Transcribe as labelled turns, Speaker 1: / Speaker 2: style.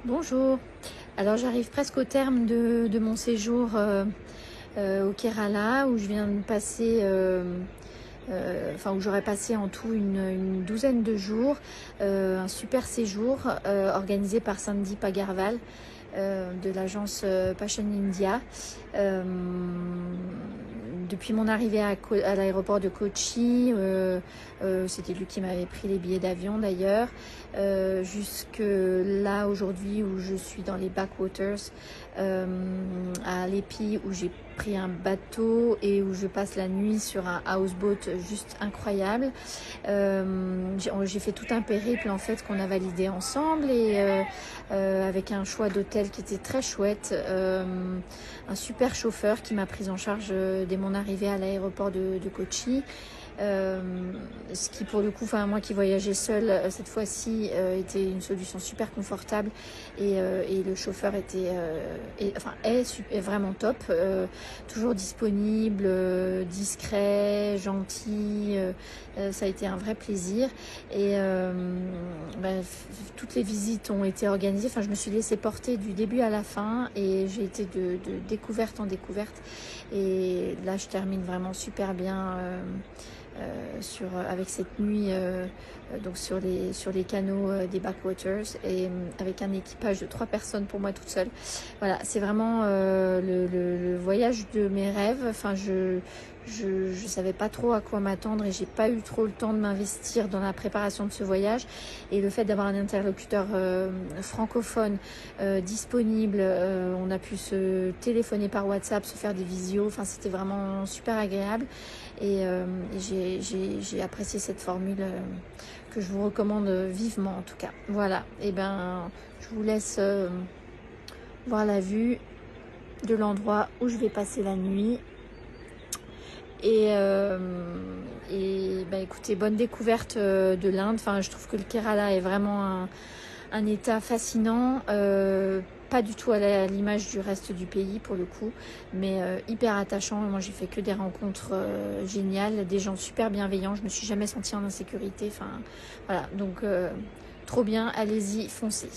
Speaker 1: Bonjour. Alors j'arrive presque au terme de mon séjour au Kerala où je viens de passer, où j'aurais passé en tout une douzaine de jours, un super séjour organisé par Sandeep Agarwal de l'agence Passion India. Euh, Depuis mon arrivée à l'aéroport de Kochi, c'était lui qui m'avait pris les billets d'avion d'ailleurs, jusque là aujourd'hui où je suis dans les backwaters, à Lepi où j'ai pris un bateau et où je passe la nuit sur un houseboat juste incroyable. J'ai fait tout un périple en fait qu'on a validé ensemble et avec un choix d'hôtel qui était très chouette, un super chauffeur qui m'a prise en charge dès mon arrivée à l'aéroport de Kochi. Ce qui pour le coup, moi qui voyageais seule cette fois-ci, était une solution super confortable et le chauffeur est vraiment top, toujours disponible, discret, gentil, ça a été un vrai plaisir et toutes les visites ont été organisées, je me suis laissée porter du début à la fin et j'ai été de découverte en découverte et là je termine vraiment super bien avec cette nuit donc sur les canaux des backwaters et avec un équipage de 3 personnes pour moi toute seule. Voilà, c'est vraiment le voyage de mes rêves. Je savais pas trop à quoi m'attendre et j'ai pas eu trop le temps de m'investir dans la préparation de ce voyage, et le fait d'avoir un interlocuteur francophone disponible, on a pu se téléphoner par WhatsApp, se faire des visios, c'était vraiment super agréable et j'ai apprécié cette formule que je vous recommande vivement en tout cas. Voilà, et je vous laisse voir la vue de l'endroit où je vais passer la nuit. Et écoutez, bonne découverte de l'Inde. Je trouve que le Kerala est vraiment un état fascinant, pas du tout à l'image du reste du pays pour le coup, mais hyper attachant. Moi j'ai fait que des rencontres géniales, des gens super bienveillants, je me suis jamais sentie en insécurité. Voilà, donc trop bien, allez-y, foncez.